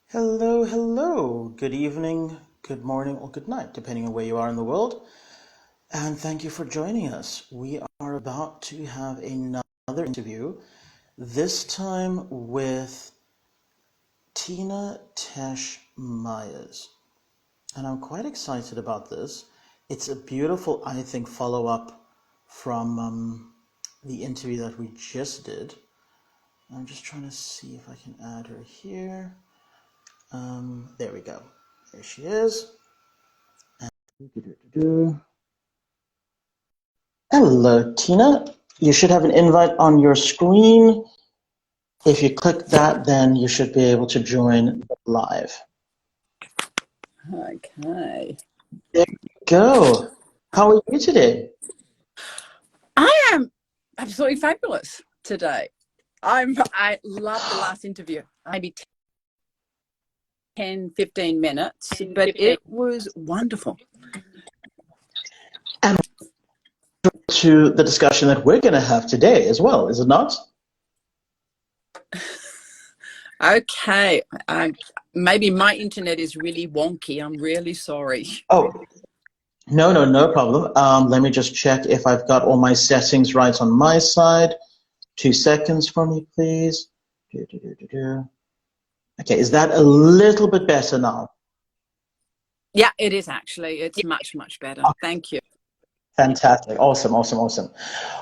Hello, hello. Good evening, good morning, or good night, depending on where you are in the world. And thank you for joining us. We are about to have another interview, this time with Tina Tesch-Myers. And I'm quite excited about this. It's a beautiful, I think, follow-up from the interview that we just did. I'm just trying to see if I can add her here. There we go. There she is. Hello, Tina. You should have an invite on your screen. If you click that, then you should be able to join live. Okay. There you go. How are you today? I am absolutely fabulous today. I love the last interview. Maybe 10, 15 minutes, but it was wonderful. And to the discussion that we're going to have today as well, is it not? Okay. Maybe my internet is really wonky. I'm really sorry. Oh, no problem. Let me just check if I've got all my settings right on my side. 2 seconds for me, please. Okay, is that a little bit better now? Yeah, it is actually. It's much, much better. Thank you. Fantastic. Awesome.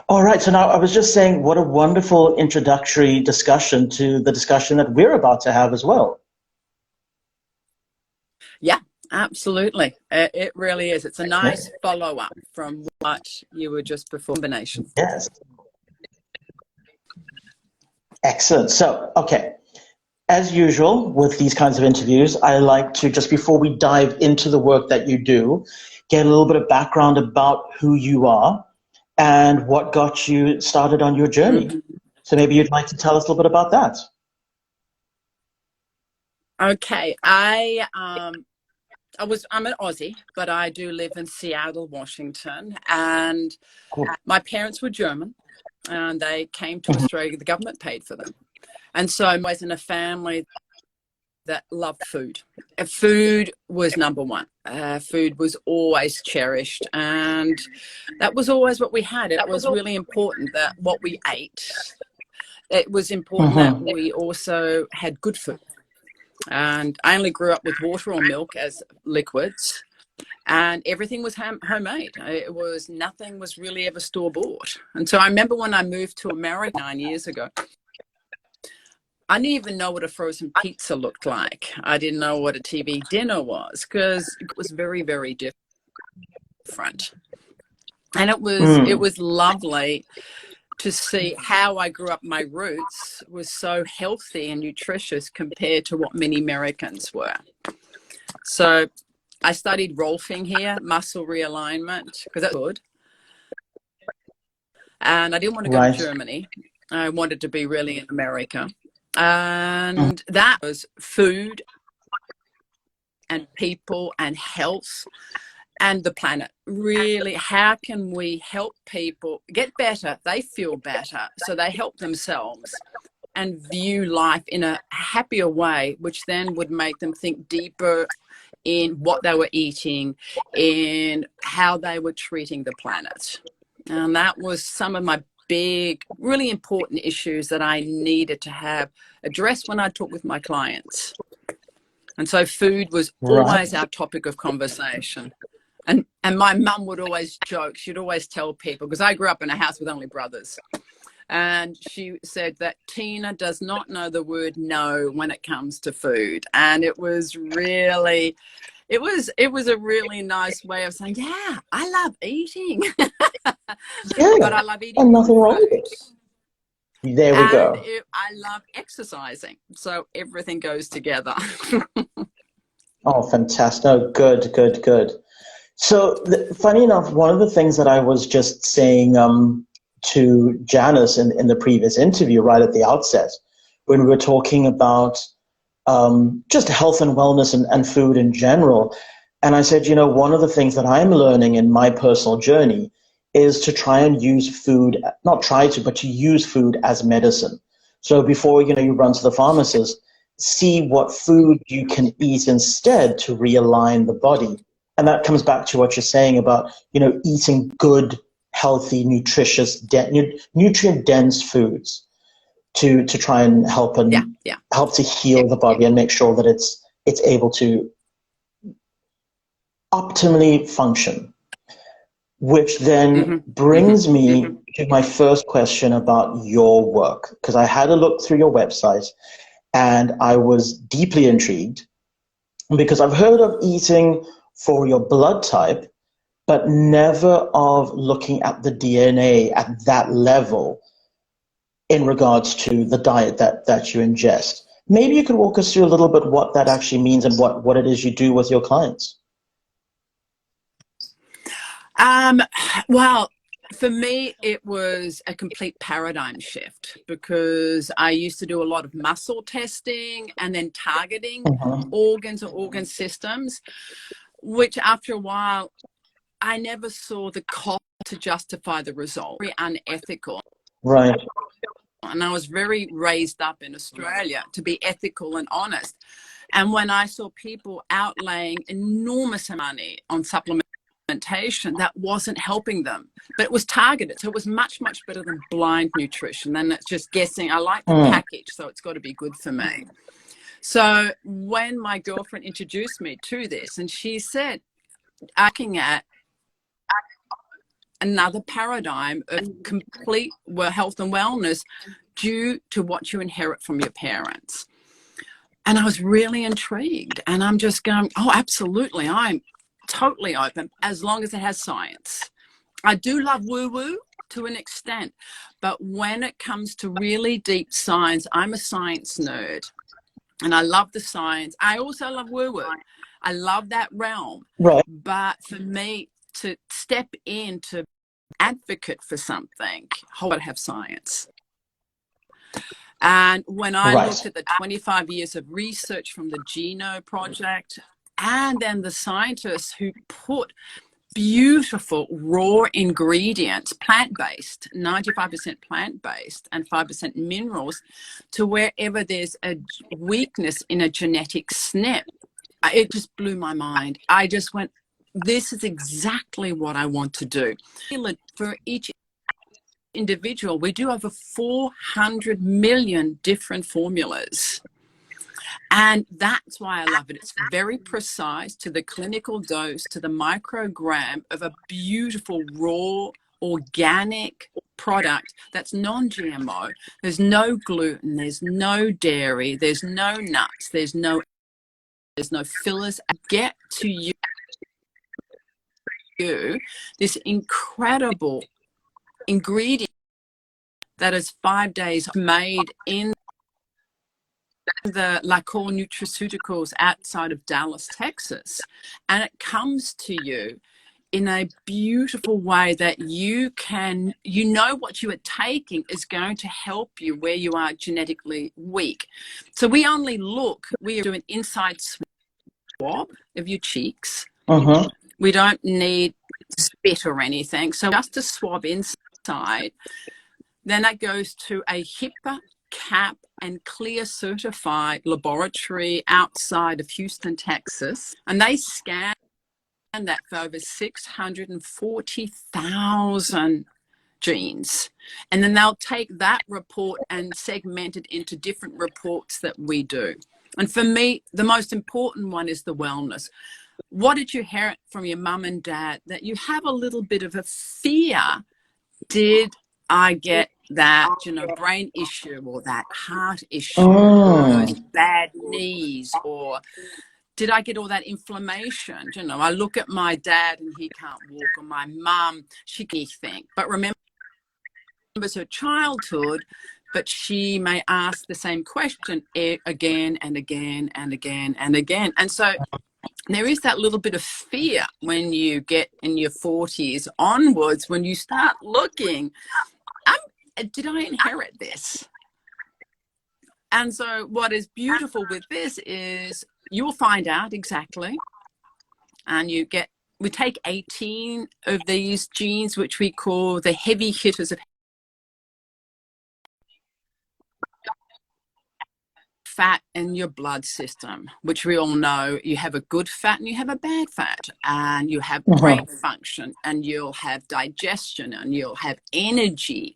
All right, so now I was just saying what a wonderful introductory discussion to the discussion that we're about to have as well. Yeah, absolutely. It really is. It's a nice follow-up from what you were just before. Combination. Yes. Excellent. So, okay. As usual with these kinds of interviews, I like to, just before we dive into the work that you do, get a little bit of background about who you are and what got you started on your journey. Mm-hmm. So maybe you'd like to tell us a little bit about that. Okay. I'm an Aussie, but I do live in Seattle, Washington, and my parents were German, and they came to Australia. The government paid for them. And so I'm always in a family that loved food. Food was number one. Food was always cherished, and that was always what we had. It was really important that what we ate. It was important that we also had good food. And I only grew up with water or milk as liquids, and everything was homemade. Nothing was really ever store-bought. And so I remember when I moved to America 9 years ago, I didn't even know what a frozen pizza looked like. I didn't know what a TV dinner was, because it was very, very different. And it was lovely to see how I grew up. My roots was so healthy and nutritious compared to what many Americans were. So I studied rolfing here, muscle realignment, because that's good. And I didn't want to go to Germany. I wanted to be really in America. And that was food and people and health and the planet. Really, how can we help people get better? They feel better, so they help themselves and view life in a happier way, which then would make them think deeper in what they were eating, in how they were treating the planet. And that was some of my big, really important issues that I needed to have addressed when I talk with my clients. And so food was always our topic of conversation. And my mum would always joke, she'd always tell people, because I grew up in a house with only brothers. And she said that Tina does not know the word no when it comes to food. And it was really, it was a really nice way of saying, yeah, I love eating. Yeah, but I love eating. And nothing wrong with it. There we go. I love exercising. So everything goes together. Oh, fantastic. Oh, good. So funny enough, one of the things that I was just saying to Janice in the previous interview right at the outset, when we were talking about just health and wellness and food in general, and I said, one of the things that I'm learning in my personal journey is to try and use food, not try to, but to use food as medicine. So before, you run to the pharmacist, see what food you can eat instead to realign the body. And that comes back to what you're saying about, eating good, healthy, nutritious, nutrient-dense foods to try and help to heal the body and make sure that it's able to optimally function. Which then brings me to my first question about your work, because I had a look through your website and I was deeply intrigued because I've heard of eating for your blood type, but never of looking at the DNA at that level in regards to the diet that you ingest. Maybe you could walk us through a little bit what that actually means and what it is you do with your clients. Well, for me, it was a complete paradigm shift because I used to do a lot of muscle testing and then targeting organs or organ systems, which after a while, I never saw the cost to justify the result. Very unethical. Right. And I was very raised up in Australia to be ethical and honest. And when I saw people outlaying enormous money on supplementation, that wasn't helping them, but it was targeted. So it was much, much better than blind nutrition. And it's just guessing. I like the package, so it's got to be good for me. So when my girlfriend introduced me to this, and she said, looking at another paradigm of complete health and wellness due to what you inherit from your parents. And I was really intrigued, and I'm just going, oh, absolutely. I'm totally open as long as it has science. I do love woo-woo to an extent, but when it comes to really deep science, I'm a science nerd and I love the science. I also love woo-woo. I love that realm. Right. But for me to step in to advocate for something, I got to have science. And when I looked at the 25 years of research from the Geno Project, and then the scientists who put beautiful raw ingredients, plant-based, 95% plant-based and 5% minerals, to wherever there's a weakness in a genetic SNP, it just blew my mind. I just went, this is exactly what I want to do. For each individual, we do over 400 million different formulas. And that's why I love it. It's very precise to the clinical dose, to the microgram of a beautiful, raw, organic product that's non-GMO. There's no gluten, there's no dairy, there's no nuts, there's no fillers. I get to you this incredible ingredient that is 5 days made in the LaCour Nutraceuticals outside of Dallas, Texas, and it comes to you in a beautiful way that you know what you are taking is going to help you where you are genetically weak. So we only we are doing inside swab of your cheeks. We don't need spit or anything. So just a swab inside, then that goes to a HIPAA, CAP, and CLEAR certified laboratory outside of Houston, Texas. And they scan that for over 640,000 genes. And then they'll take that report and segment it into different reports that we do. And for me, the most important one is the wellness. What did you inherit from your mum and dad that you have a little bit of a fear? Did I get that, brain issue or that heart issue or those bad knees, or did I get all that inflammation? I look at my dad and he can't walk, or my mum, she can't think, but remembers her childhood, but she may ask the same question again and again and again and again. And so there is that little bit of fear when you get in your 40s onwards, when you start looking, did I inherit this? And so what is beautiful with this is you'll find out exactly. And we take 18 of these genes, which we call the heavy hitters of fat in your blood system, which we all know you have a good fat and you have a bad fat, and you have brain function, and you'll have digestion, and you'll have energy.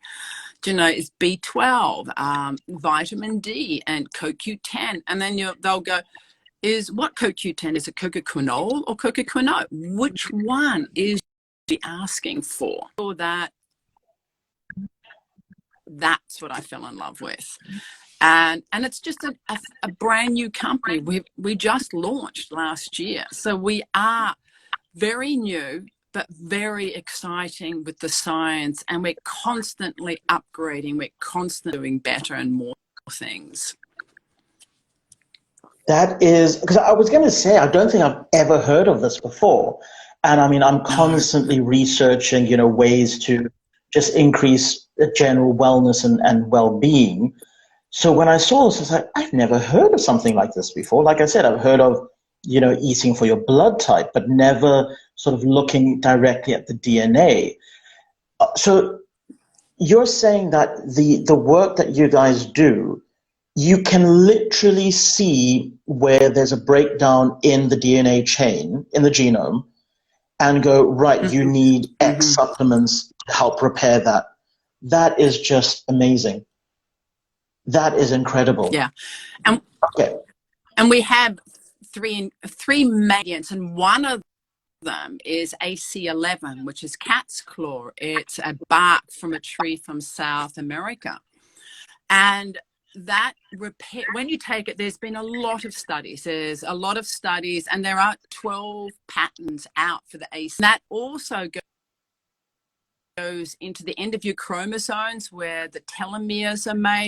You know, it's B12, vitamin D, and CoQ10. And then they'll go, is what CoQ10? Is it cocoquinol or cocoquinol? Which one is she asking for? Or that's what I fell in love with. And it's just a brand new company. We just launched last year. So we are very new, but very exciting with the science, and we're constantly upgrading. We're constantly doing better and more things. That is, because I was going to say, I don't think I've ever heard of this before. And I mean, I'm constantly researching, you know, ways to just increase general wellness and well-being. So when I saw this, I was like, I've never heard of something like this before. Like I said, I've heard of, you know, eating for your blood type, but never sort of looking directly at the DNA. So you're saying that the work that you guys do, you can literally see where there's a breakdown in the DNA chain, in the genome, and go, right, you need X supplements to help repair that. That is just amazing. That is incredible. Yeah. And, and we have three ingredients, and one of them is AC11, which is cat's claw. It's a bark from a tree from South America. And that repair, when you take it, there's been a lot of studies. There's a lot of studies, and there are 12 patents out for the AC. That also goes into the end of your chromosomes where the telomeres are made.